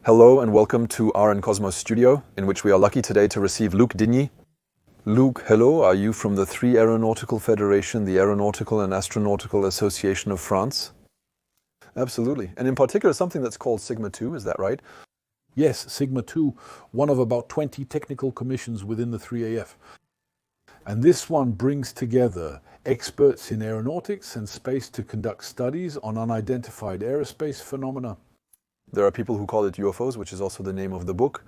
Hello and welcome to RN Cosmos Studio, in which we are lucky today to receive Luc Digny. Luc, hello, are you from the three Aeronautical Federation, the Aeronautical and Astronautical Association of France? Absolutely. And in particular, something that's called Sigma 2, is that right? Yes, Sigma 2, one of about 20 technical commissions within the 3AF. And this one brings together experts in aeronautics and space to conduct studies on unidentified aerospace phenomena. There are people who call it UFOs, which is also the name of the book.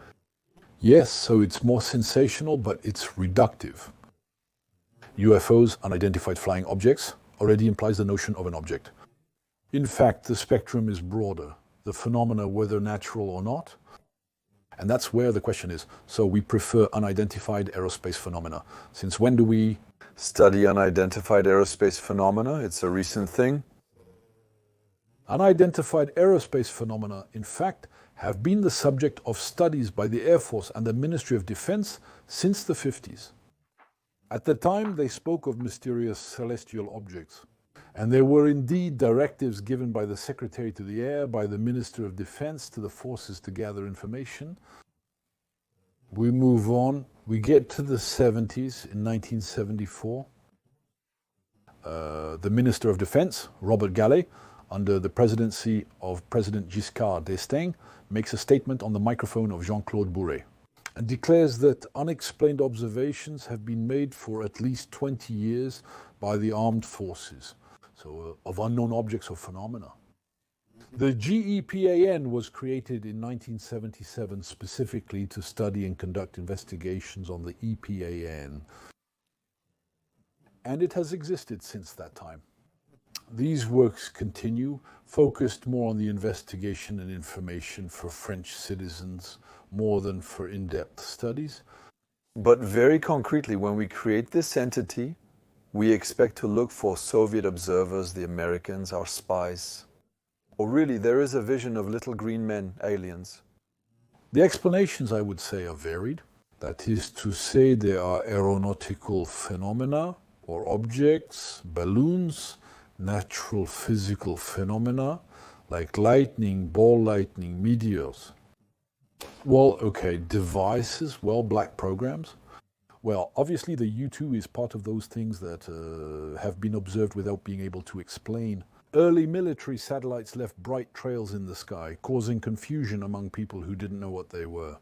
Yes, so it's more sensational, but it's reductive. UFOs, unidentified flying objects, already implies the notion of an object. In fact, the spectrum is broader, the phenomena whether natural or not. And that's where the question is. So we prefer unidentified aerospace phenomena. Since when do we study unidentified aerospace phenomena? It's a recent thing. Unidentified aerospace phenomena, in fact, have been the subject of studies by the Air Force and the Ministry of Defense since the 50s. At the time, they spoke of mysterious celestial objects. And there were indeed directives given by the Secretary to the Air, by the Minister of Defense to the forces to gather information. We move on. We get to the 70s in 1974. The Minister of Defense, Robert Gallet, under the presidency of President Giscard d'Estaing, makes a statement on the microphone of Jean-Claude Bourret and declares that unexplained observations have been made for at least 20 years by the armed forces, so of unknown objects or phenomena. The GEPAN was created in 1977 specifically to study and conduct investigations on the EPAN, and it has existed since that time. These works continue, focused more on the investigation and information for French citizens, more than for in-depth studies. But very concretely, when we create this entity, we expect to look for Soviet observers, the Americans, our spies. Or really, there is a vision of little green men, aliens. The explanations, I would say, are varied. That is to say, there are aeronautical phenomena or objects, balloons, natural physical phenomena like lightning, ball lightning, meteors. Well, okay, devices, well, black programs. Well, obviously the U-2 is part of those things that have been observed without being able to explain. Early military satellites left bright trails in the sky, causing confusion among people who didn't know what they were.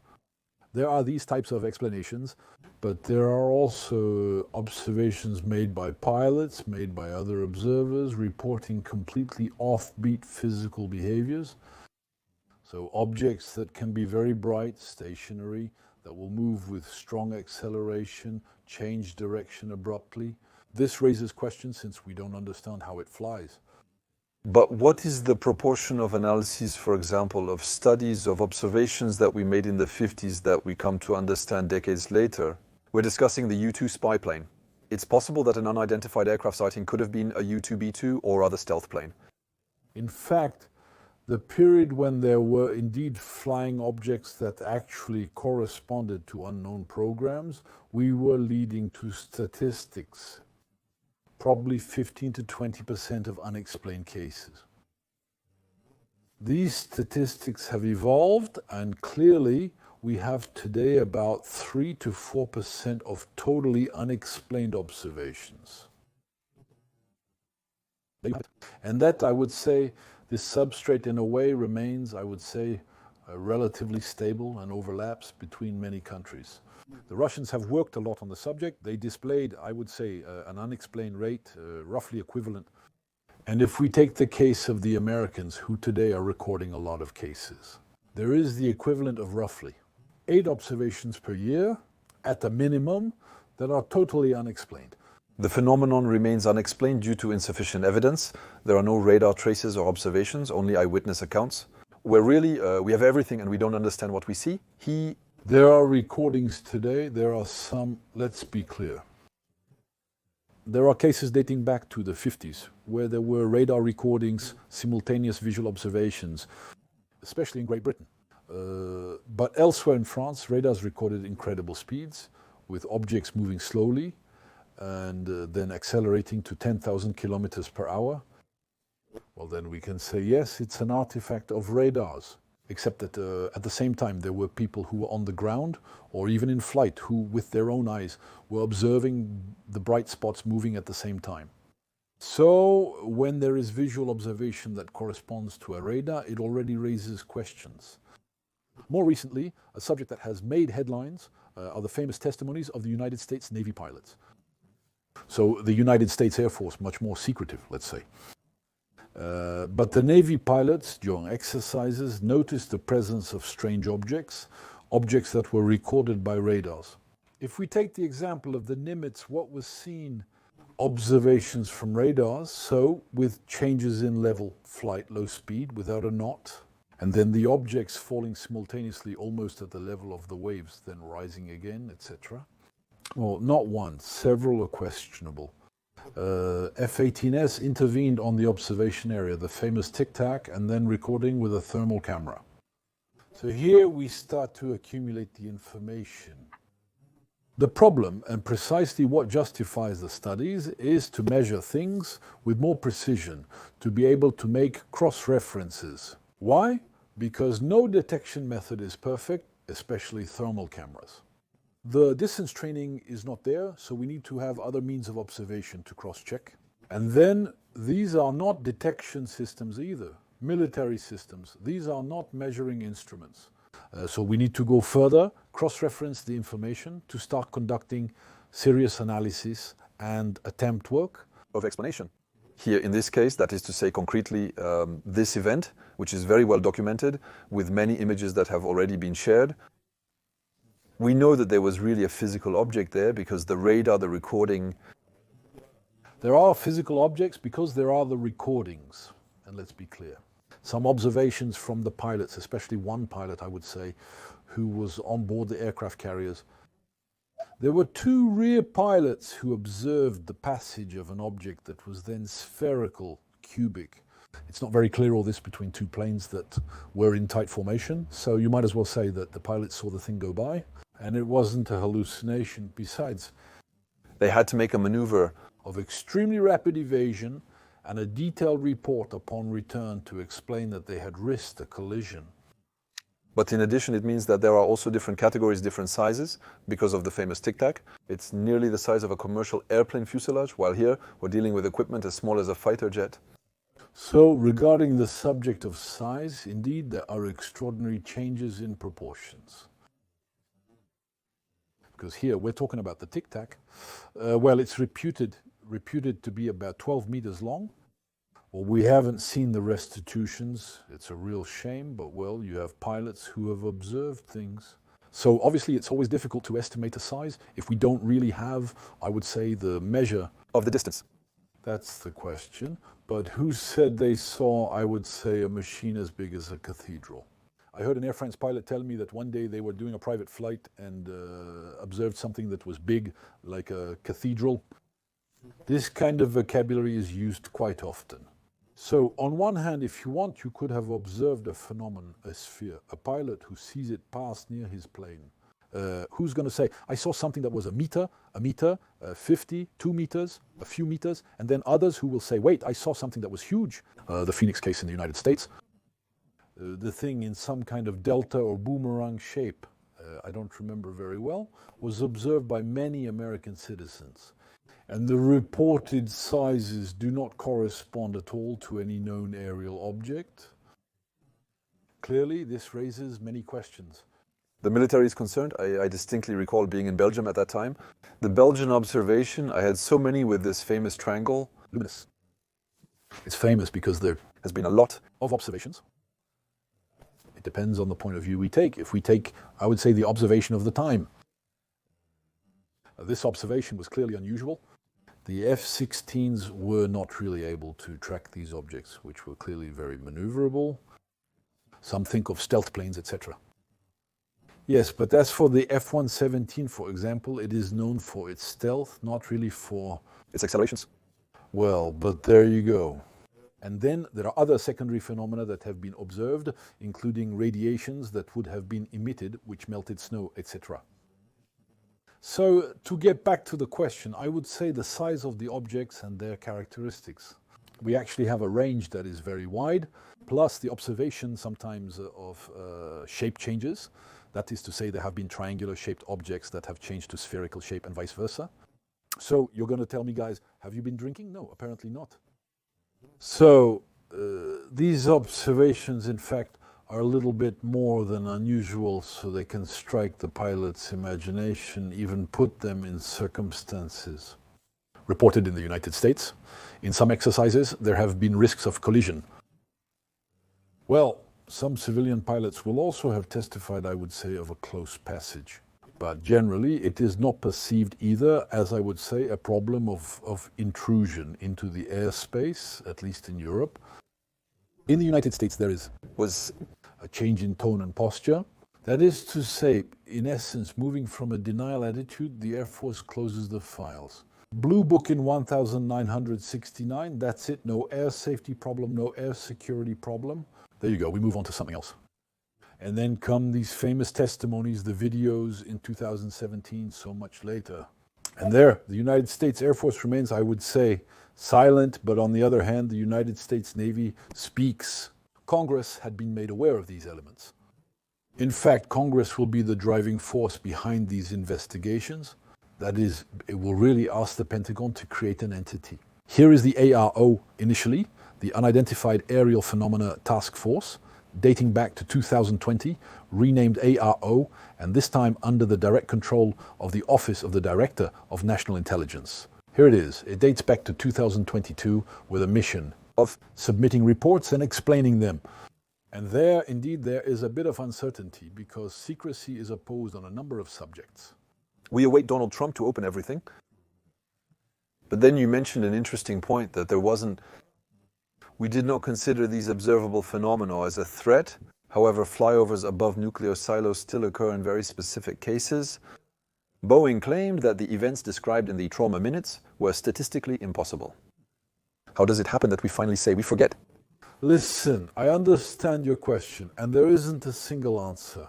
There are these types of explanations, but there are also observations made by pilots, made by other observers, reporting completely offbeat physical behaviors. So objects that can be very bright, stationary, that will move with strong acceleration, change direction abruptly. This raises questions since we don't understand how it flies. But what is the proportion of analyses, for example, of studies, of observations that we made in the 50s that we come to understand decades later? We're discussing the U-2 spy plane. It's possible that an unidentified aircraft sighting could have been a U-2B2 or other stealth plane. In fact, the period when there were indeed flying objects that actually corresponded to unknown programs, we were leading to statistics. Probably 15 to 20% of unexplained cases. These statistics have evolved, and clearly we have today about 3 to 4% of totally unexplained observations. And that, I would say, this substrate in a way remains, I would say, relatively stable and overlaps between many countries. The Russians have worked a lot on the subject. They displayed, I would say, an unexplained rate, roughly equivalent. And if we take the case of the Americans, who today are recording a lot of cases, there is the equivalent of roughly 8 observations per year, at a minimum, that are totally unexplained. The phenomenon remains unexplained due to insufficient evidence. There are no radar traces or observations, only eyewitness accounts. Where really, we have everything and we don't understand what we see. There are recordings today, there are some, let's be clear. There are cases dating back to the 50s where there were radar recordings, simultaneous visual observations, especially in Great Britain. But elsewhere in France, radars recorded incredible speeds with objects moving slowly and then accelerating to 10,000 kilometers per hour. Well, then we can say, yes, it's an artifact of radars. except that at the same time there were people who were on the ground or even in flight who, with their own eyes, were observing the bright spots moving at the same time. So when there is visual observation that corresponds to a radar, it already raises questions. More recently, a subject that has made headlines are the famous testimonies of the United States Navy pilots. So the United States Air Force, much more secretive, let's say. But the Navy pilots, during exercises, noticed the presence of strange objects, objects that were recorded by radars. If we take the example of the Nimitz, what was seen? Observations from radars, so with changes in level, flight, low speed, without a knot, and then the objects falling simultaneously almost at the level of the waves, then rising again, etc. Well, not one, several are questionable. F-18S intervened on the observation area, the famous tic-tac, and then recording with a thermal camera. So here we start to accumulate the information. The problem, and precisely what justifies the studies, is to measure things with more precision, to be able to make cross-references. Why? Because no detection method is perfect, especially thermal cameras. The distance training is not there, so we need to have other means of observation to cross-check. And then these are not detection systems either, military systems. These are not measuring instruments. So we need to go further, cross-reference the information to start conducting serious analysis and attempt work of explanation. Here in this case, that is to say concretely, this event, which is very well documented with many images that have already been shared. We know that there was really a physical object there because the radar, the recording. There are physical objects because there are the recordings, and let's be clear. Some observations from the pilots, especially one pilot, I would say, who was on board the aircraft carriers. There were two rear pilots who observed the passage of an object that was then spherical, cubic. It's not very clear all this between two planes that were in tight formation, so you might as well say that the pilots saw the thing go by, and it wasn't a hallucination. Besides, they had to make a maneuver of extremely rapid evasion and a detailed report upon return to explain that they had risked a collision. But in addition, it means that there are also different categories, different sizes, because of the famous tic-tac. It's nearly the size of a commercial airplane fuselage, while here we're dealing with equipment as small as a fighter jet. So, regarding the subject of size, indeed, there are extraordinary changes in proportions. Because here we're talking about the tic-tac. Well, it's reputed to be about 12 meters long. Well, we haven't seen the restitutions. It's a real shame, but well, you have pilots who have observed things. So obviously it's always difficult to estimate a size if we don't really have, I would say, the measure of the distance. That's the question. But who said they saw, I would say, a machine as big as a cathedral? I heard an Air France pilot tell me that one day they were doing a private flight and observed something that was big, like a cathedral. This kind of vocabulary is used quite often. So, on one hand, if you want, you could have observed a phenomenon, a sphere, a pilot who sees it pass near his plane. Who's going to say, I saw something that was a meter, 50, 2 meters, a few meters, and then others who will say, wait, I saw something that was huge. The Phoenix case in the United States. The thing in some kind of delta or boomerang shape, I don't remember very well, was observed by many American citizens. And the reported sizes do not correspond at all to any known aerial object. Clearly, this raises many questions. The military is concerned. I distinctly recall being in Belgium at that time. The Belgian observation, I had so many with this famous triangle. Luminous. It's famous because there has been a lot of observations. It depends on the point of view we take. If we take, I would say, the observation of the time. This observation was clearly unusual. The F-16s were not really able to track these objects, which were clearly very maneuverable. Some think of stealth planes, etc. Yes, but as for the F-117, for example, it is known for its stealth, not really for its accelerations. Well, but there you go. And then there are other secondary phenomena that have been observed, including radiations that would have been emitted, which melted snow, etc. So, to get back to the question, I would say the size of the objects and their characteristics. We actually have a range that is very wide, plus the observation sometimes of shape changes. That is to say, there have been triangular-shaped objects that have changed to spherical shape and vice versa. So you're going to tell me, guys, have you been drinking? No, apparently not. So these observations, in fact, are a little bit more than unusual, so they can strike the pilot's imagination, even put them in circumstances. Reported in the United States, in some exercises, there have been risks of collision. Well, some civilian pilots will also have testified, I would say, of a close passage. But generally, it is not perceived either as, I would say, a problem of intrusion into the airspace, at least in Europe. In the United States, there was a change in tone and posture. That is to say, in essence, moving from a denial attitude, the Air Force closes the files. Blue Book in 1969, that's it. No air safety problem, no air security problem. There you go, we move on to something else. And then come these famous testimonies, the videos in 2017, so much later. And there, the United States Air Force remains, I would say, silent, but on the other hand, the United States Navy speaks. Congress had been made aware of these elements. In fact, Congress will be the driving force behind these investigations. That is, it will really ask the Pentagon to create an entity. Here is the ARO initially, the Unidentified Aerial Phenomena Task Force, dating back to 2020, renamed ARO, and this time under the direct control of the Office of the Director of National Intelligence. Here it is. It dates back to 2022 with a mission of submitting reports and explaining them. And there, indeed, there is a bit of uncertainty because secrecy is opposed on a number of subjects. We await Donald Trump to open everything. But then you mentioned an interesting point that we did not consider these observable phenomena as a threat. However, flyovers above nuclear silos still occur in very specific cases. Boeing claimed that the events described in the trauma minutes were statistically impossible. How does it happen that we finally say we forget? Listen, I understand your question, and there isn't a single answer.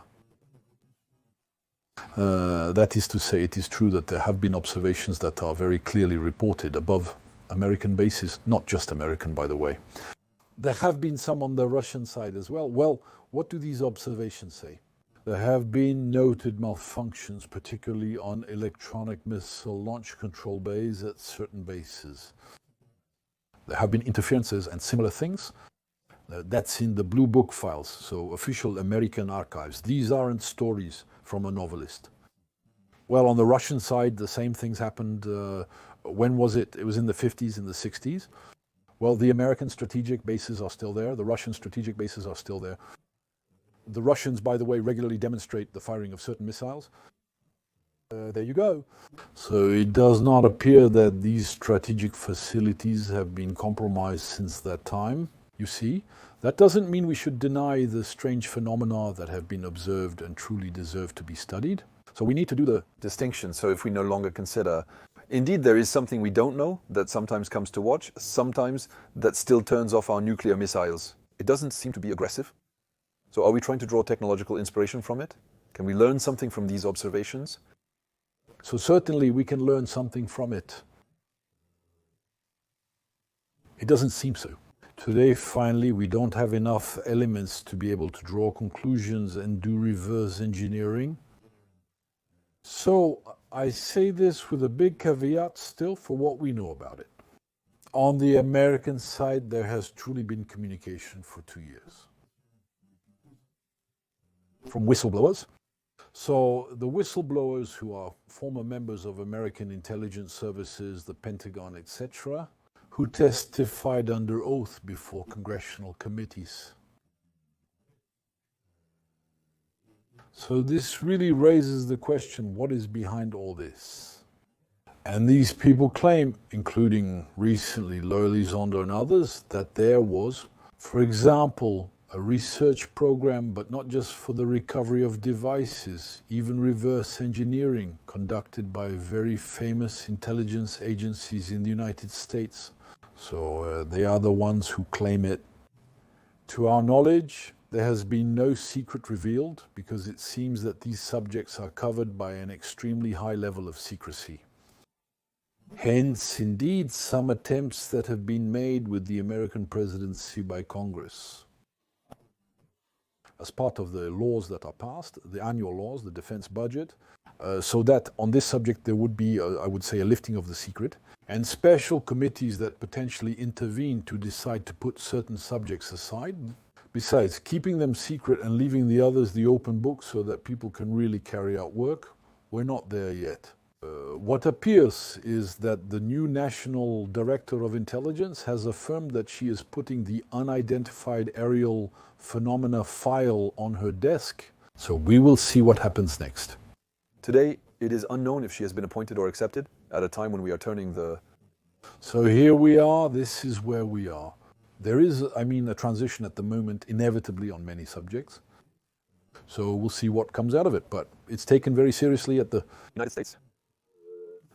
That is to say, it is true that there have been observations that are very clearly reported above American bases, not just American, by the way. There have been some on the Russian side as well. Well, what do these observations say? There have been noted malfunctions, particularly on electronic missile launch control bays at certain bases. There have been interferences and similar things. That's in the Blue Book files, so official American archives. These aren't stories from a novelist. Well, on the Russian side, the same things happened. When was it? It was in the 50s, in the 60s. Well, the American strategic bases are still there. The Russian strategic bases are still there. The Russians, by the way, regularly demonstrate the firing of certain missiles. There you go. So it does not appear that these strategic facilities have been compromised since that time. You see, that doesn't mean we should deny the strange phenomena that have been observed and truly deserve to be studied. So we need to do the distinction. So if we no longer consider, indeed, there is something we don't know that sometimes comes to watch, sometimes that still turns off our nuclear missiles. It doesn't seem to be aggressive. So are we trying to draw technological inspiration from it? Can we learn something from these observations? So certainly we can learn something from it. It doesn't seem so. Today, finally, we don't have enough elements to be able to draw conclusions and do reverse engineering. So I say this with a big caveat still for what we know about it. On the American side, there has truly been communication for 2 years. From whistleblowers. So the whistleblowers who are former members of American intelligence services, the Pentagon, etc., who testified under oath before congressional committees. So this really raises the question, what is behind all this? And these people claim, including recently Loyal Zonder and others, that there was, for example, a research program, but not just for the recovery of devices, even reverse engineering conducted by very famous intelligence agencies in the United States. So they are the ones who claim it. To our knowledge, there has been no secret revealed because it seems that these subjects are covered by an extremely high level of secrecy. Hence, indeed, some attempts that have been made with the American presidency by Congress. as part of the laws that are passed, the annual laws, the defense budget, so that on this subject there would be, I would say, a lifting of the secret, and special committees that potentially intervene to decide to put certain subjects aside. Besides, keeping them secret and leaving the others the open book so that people can really carry out work, we're not there yet. What appears is that the new National Director of Intelligence has affirmed that she is putting the unidentified aerial phenomena file on her desk. So we will see what happens next. Today, it is unknown if she has been appointed or accepted at a time when we are turning the... So here we are, this is where we are. There is, a transition at the moment, inevitably on many subjects. So we'll see what comes out of it, but it's taken very seriously at the United States.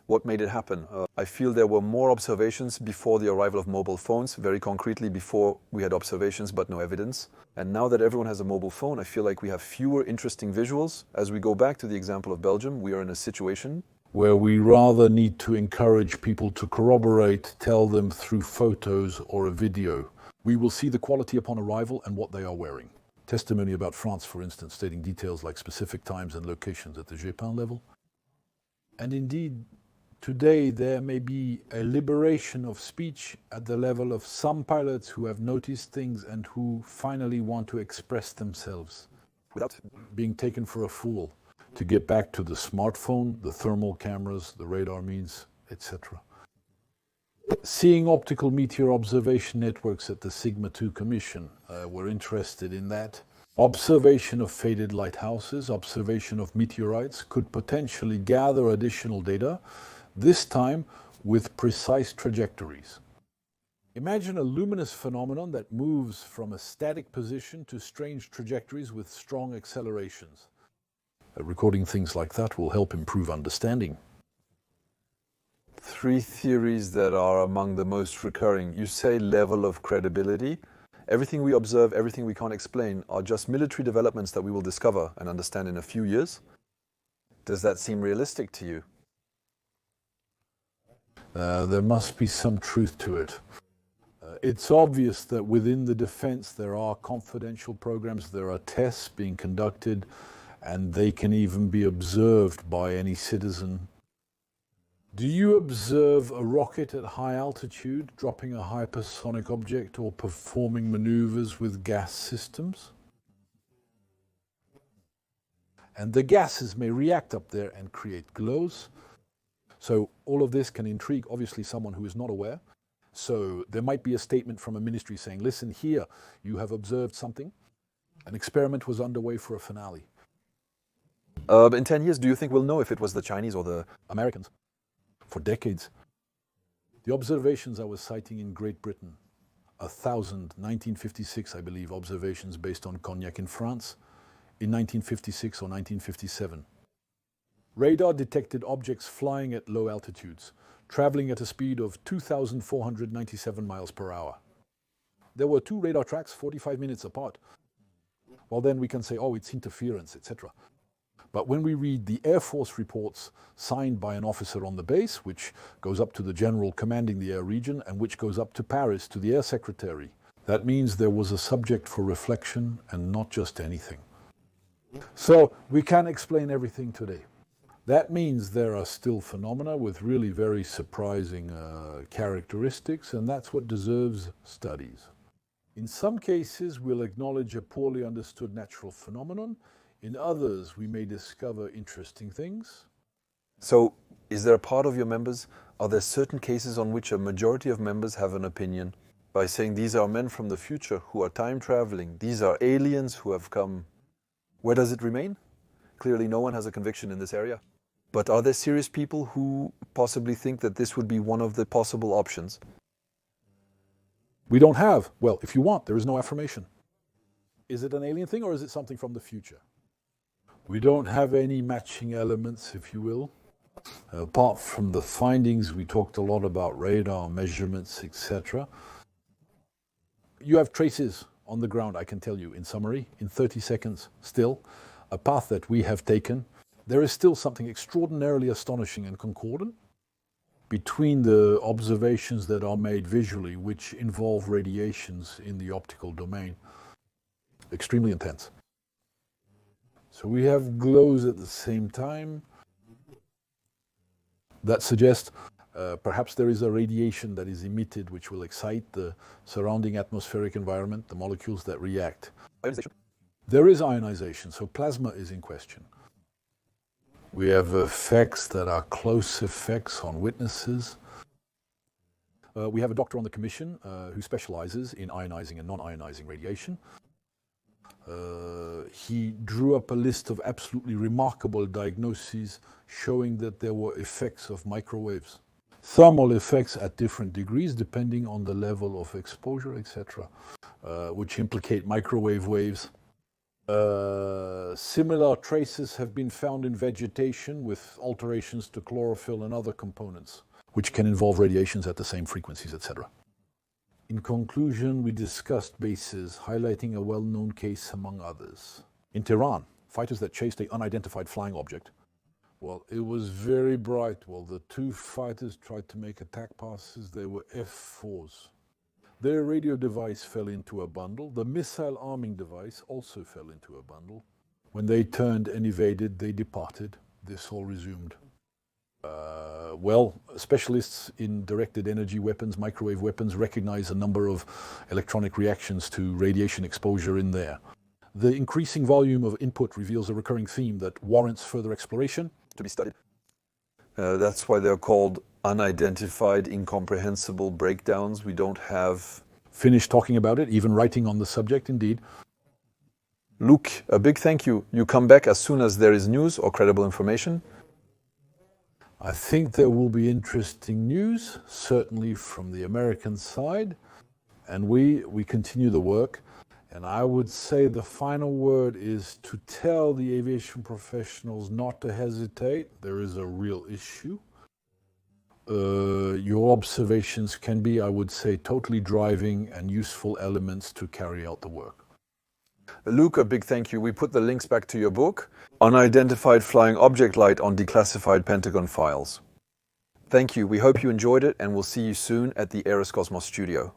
What made it happen? I feel there were more observations before the arrival of mobile phones, very concretely before we had observations but no evidence. And now that everyone has a mobile phone, I feel like we have fewer interesting visuals. As we go back to the example of Belgium, we are in a situation where we rather need to encourage people to corroborate, tell them through photos or a video. We will see the quality upon arrival and what they are wearing. Testimony about France, for instance, stating details like specific times and locations at the Gépin level. And indeed, today there may be a liberation of speech at the level of some pilots who have noticed things and who finally want to express themselves without being taken for a fool, to get back to the smartphone, the thermal cameras, the radar means, etc. Seeing optical meteor observation networks at the Sigma 2 Commission, we're interested in that. Observation of faded lighthouses, observation of meteorites could potentially gather additional data, this time with precise trajectories. Imagine a luminous phenomenon that moves from a static position to strange trajectories with strong accelerations. Recording things like that will help improve understanding. Three theories that are among the most recurring. You say level of credibility. Everything we observe, everything we can't explain are just military developments that we will discover and understand in a few years. Does that seem realistic to you? There must be some truth to it. It's obvious that within the defense there are confidential programs, there are tests being conducted, and they can even be observed by any citizen. Do you observe a rocket at high altitude dropping a hypersonic object or performing maneuvers with gas systems? And the gases may react up there and create glows. So all of this can intrigue, obviously, someone who is not aware. So there might be a statement from a ministry saying, listen, here, you have observed something. An experiment was underway for a finale. In 10 years, do you think we'll know if it was the Chinese or the Americans? For decades. The observations I was citing in Great Britain, 1956, I believe, observations based on Cognac in France, in 1956 or 1957. Radar detected objects flying at low altitudes, traveling at a speed of 2,497 miles per hour. There were two radar tracks 45 minutes apart. Well, then we can say, oh, it's interference, etc. But when we read the Air Force reports signed by an officer on the base, which goes up to the general commanding the air region and which goes up to Paris to the air secretary, that means there was a subject for reflection and not just anything. So we can't explain everything today. That means there are still phenomena with really very surprising characteristics, and that's what deserves studies. In some cases, we'll acknowledge a poorly understood natural phenomenon. In others, we may discover interesting things. So, is there a part of your members, are there certain cases on which a majority of members have an opinion by saying these are men from the future who are time traveling, these are aliens who have come? Where does it remain? Clearly no one has a conviction in this area. But are there serious people who possibly think that this would be one of the possible options? We don't have. Well, if you want, there is no affirmation. Is it an alien thing or is it something from the future? We don't have any matching elements, if you will. Apart from the findings, we talked a lot about radar measurements, etc. You have traces on the ground, I can tell you, in summary, in 30 seconds still, a path that we have taken. There is still something extraordinarily astonishing and concordant between the observations that are made visually, which involve radiations in the optical domain. Extremely intense. So we have glows at the same time. That suggests perhaps there is a radiation that is emitted which will excite the surrounding atmospheric environment, the molecules that react. Ionization. There is ionization, so plasma is in question. We have effects that are close effects on witnesses. We have a doctor on the commission who specializes in ionizing and non-ionizing radiation. He drew up a list of absolutely remarkable diagnoses showing that there were effects of microwaves. Thermal effects at different degrees depending on the level of exposure, etc., which implicate microwave waves. Similar traces have been found in vegetation with alterations to chlorophyll and other components, which can involve radiations at the same frequencies, etc. In conclusion, we discussed bases, highlighting a well-known case among others. In Tehran, fighters that chased an unidentified flying object. Well, it was very bright. Well, the two fighters tried to make attack passes. They were F-4s. Their radio device fell into a bundle. The missile arming device also fell into a bundle. When they turned and evaded, they departed. This all resumed. Specialists in directed energy weapons, microwave weapons, recognize a number of electronic reactions to radiation exposure in there. The increasing volume of input reveals a recurring theme that warrants further exploration. To be studied. That's why they're called unidentified, incomprehensible breakdowns. We don't have... Finished talking about it, even writing on the subject, indeed. Luke, a big thank you. You come back as soon as there is news or credible information. I think there will be interesting news, certainly from the American side, and we continue the work. And I would say the final word is to tell the aviation professionals not to hesitate. There is a real issue. Your observations can be, I would say, totally driving and useful elements to carry out the work. Luke, a big thank you. We put the links back to your book, Unidentified Flying Object Light on Declassified Pentagon Files. Thank you. We hope you enjoyed it, and we'll see you soon at the Aeroscosmos studio.